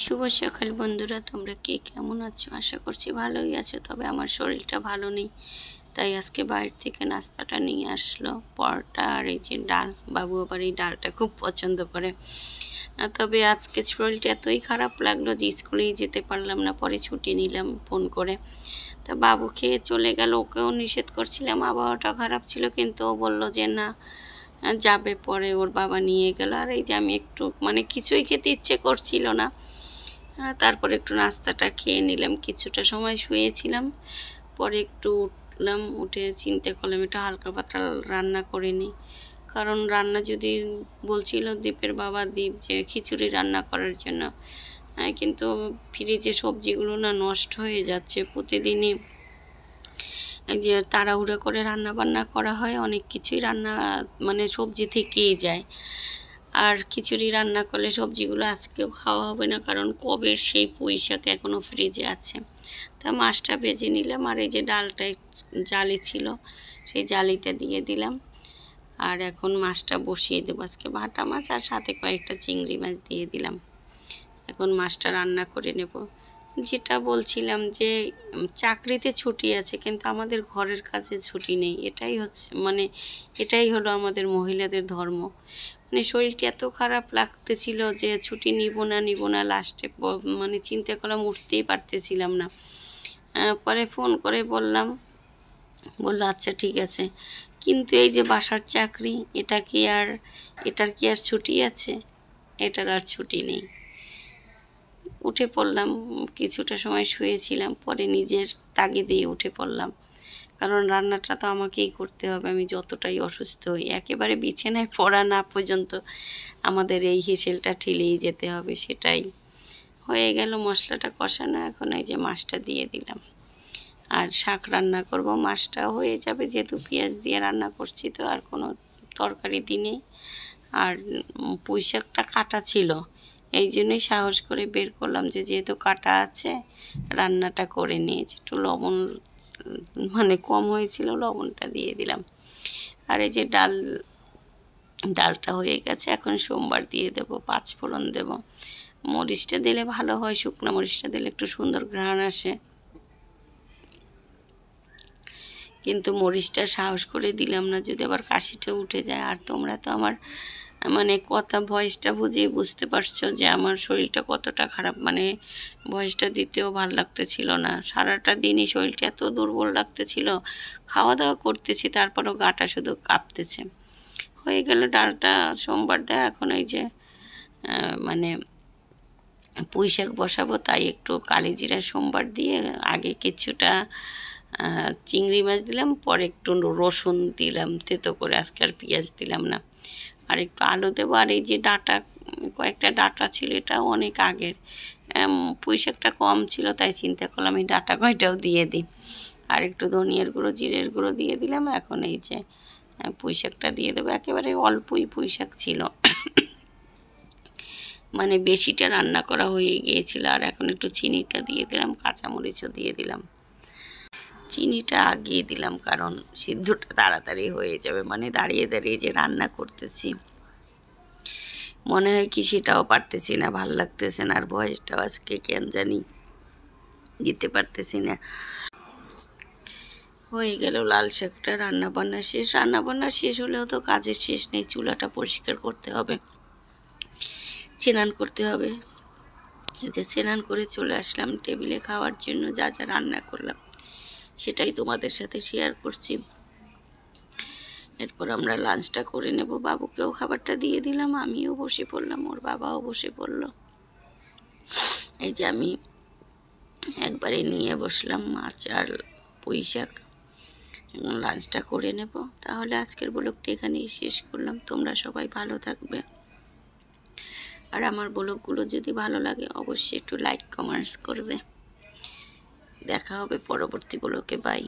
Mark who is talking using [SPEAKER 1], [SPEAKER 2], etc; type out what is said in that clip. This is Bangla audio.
[SPEAKER 1] শুভ সকাল বন্ধুরা, তোমরা কে কেমন আছো? আশা করছি ভালোই আছো। তবে আমার শরীরটা ভালো নেই, তাই আজকে বাইরে থেকে নাস্তাটা নিয়ে আসলো, পরোটা আর এই যে ডাল। বাবু আবার এই ডালটা খুব পছন্দ করে। তবে আজকে শরীরটা এতই খারাপ লাগলো যে স্কুলেই যেতে পারলাম না। পরে ছুটি নিলাম ফোন করে। তা বাবু খেয়ে চলে গেল, ওকেও নিষেধ করছিলাম, আবহাওয়াটা খারাপ ছিল, কিন্তু ও বললো যে না যাবে। পরে ওর বাবা নিয়ে গেল। আর এই যে আমি একটু কিছুই খেতে ইচ্ছে করছিল না, তারপরে একটু নাস্তাটা খেয়ে নিলাম। কিছুটা সময় শুয়েছিলাম, পরে একটু উঠলাম, উঠে চিন্তা করলাম একটু হালকা পাতলা রান্না করে নিই। কারণ রান্না যদি বলছিল দীপের বাবা দীপ যে খিচুড়ি রান্না করার জন্য, কিন্তু ফ্রিজে সবজিগুলো না নষ্ট হয়ে যাচ্ছে। প্রতিদিনই যে তাড়াহুড়ো করে রান্না বান্না করা হয়, অনেক কিছুই রান্না সবজি থেকেই যায়। আর খিচুড়ি রান্না করলে সবজিগুলো আজকেও খাওয়া হবে না, কারণ কবের সেই পুঁই শাক এখনও ফ্রিজে আছে। তা মাছটা ভেজে নিলাম, আর এই যে ডালটা জালি ছিল সেই জালিটা দিয়ে দিলাম। আর এখন মাছটা বসিয়ে দেবো। আজকে ভাটা মাছ আর সাথে কয়েকটা চিংড়ি মাছ দিয়ে দিলাম। এখন মাছটা রান্না করে নেব। যেটা বলছিলাম যে চাকরিতে ছুটি আছে, কিন্তু আমাদের ঘরের কাজে ছুটি নেই। এটাই হলো আমাদের মহিলাদের ধর্ম। শরীরটা এত খারাপ লাগতেছিল যে ছুটি নিব না লাস্টে চিন্তা করলাম, উঠতেই পারতেছিলাম না। পরে ফোন করে বললো আচ্ছা ঠিক আছে। কিন্তু এই যে বাসার চাকরি, এটার কি আর ছুটি আছে? এটার আর ছুটি নেই। উঠে পড়লাম, কিছুটা সময় শুয়েছিলাম, পরে নিজের তাগিদেই উঠে পড়লাম, কারণ রান্নাটা তো আমাকেই করতে হবে। আমি যতটাই অসুস্থ হই, একেবারে বিছানায় পড়া না পর্যন্ত আমাদের এই হেসেলটা ঠেলেই যেতে হবে। সেটাই হয়ে গেল। মশলাটা কষানো, এখন এই যে মাছটা দিয়ে দিলাম। আর শাক রান্না করব, মাছটা হয়ে যাবে, যেহেতু পেঁয়াজ দিয়ে রান্না করছি, তো আর কোনো তরকারি দিই। আর পুঁই শাকটা কাটা ছিল, এই জন্যই সাহস করে বের করলাম যে যেহেতু কাটা আছে রান্নাটা করে নিয়েছি। একটু লবণ কম হয়েছিল, লবণটা দিয়ে দিলাম। আর এই যে ডালটা হয়ে গেছে, এখন সোমবার দিয়ে দেব, 5 ফোড়ন দেব। মরিচটা দিলে ভালো হয়, শুকনো মরিচটা দিলে একটু সুন্দর ঘ্রাণ আসে, কিন্তু মরিচটা সাহস করে দিলাম না, যদি আবার কাশিটা উঠে যায়। আর তোমরা তো আমার কথা ভয়েসটা বুঝেই বুঝতে পারছো যে আমার শরীরটা কতটা খারাপ। ভয়েসটা দিতেও ভালো লাগতেছিল না। সারাটা দিনই শরীরটা এত দুর্বল লাগতেছিল, খাওয়া দাওয়া করতেছি তারপরও গাটা শুধু কাঁপতেছে। হয়ে গেল ডালটা সোমবার দেওয়া। এখন এই যে পুঁই শাক বসাবো, তাই একটু কালিজিরা সোমবার দিয়ে আগে কিছুটা চিংড়ি মাছ দিলাম, পরে একটু রসুন দিলাম তেতো করে। আজকে আর পেঁয়াজ দিলাম না। আর একটু আলু দেবো। আর এই যে কয়েকটা ডাঁটা ছিল, এটাও অনেক আগের। পুঁই শাকটা কম ছিল, তাই চিন্তা করলাম এই ডাঁটা কয়টাও দিয়ে দিই। আর একটু ধনিয়ার গুঁড়ো জিরের গুঁড়ো দিয়ে দিলাম। এখন এই যে পুঁই শাকটা দিয়ে দেবো। একেবারে অল্পই পুঁই শাক ছিল, বেশিটা রান্না করা হয়ে গিয়েছিল। আর এখন একটু চিনিটা দিয়ে দিলাম, কাঁচামরিচও দিয়ে দিলাম। চিনিটা আগিয়ে দিলাম কারণ সিদ্ধটা তাড়াতাড়ি হয়ে যাবে। দাঁড়িয়ে দাঁড়িয়ে যে রান্না করতেছি, মনে হয় কি সেটাও পারতেছি না, ভাল লাগতেছে না। আর ভয়েসটাও আজকে কেন জানি দিতে পারতেছি না। হয়ে গেল লাল শাকটা রান্নাবান্না শেষ। রান্নাবান্না শেষ হলেও তো কাজের শেষ নেই। চুলাটা পরিষ্কার করতে হবে, স্নান করতে হবে। যে স্নান করে চলে আসলাম টেবিলে খাওয়ার জন্য। যা যা রান্না করলাম সেটাই তোমাদের সাথে শেয়ার করছি। এরপর আমরা লাঞ্চটা করে নেব। বাবুকেও খাবারটা দিয়ে দিলাম, আমিও বসে পড়লাম, ওর বাবাও বসে পড়ল। এই যে আমি একবারে নিয়ে বসলাম মাছ আর পুঁই শাক, লাঞ্চটা করে নেব। তাহলে আজকের ব্লগটি এখানেই শেষ করলাম। তোমরা সবাই ভালো থাকবে। আর আমার ব্লগগুলো যদি ভালো লাগে অবশ্যই একটু লাইক কমেন্টস করবে। দেখা হবে পরবর্তী ব্লগে। বাই।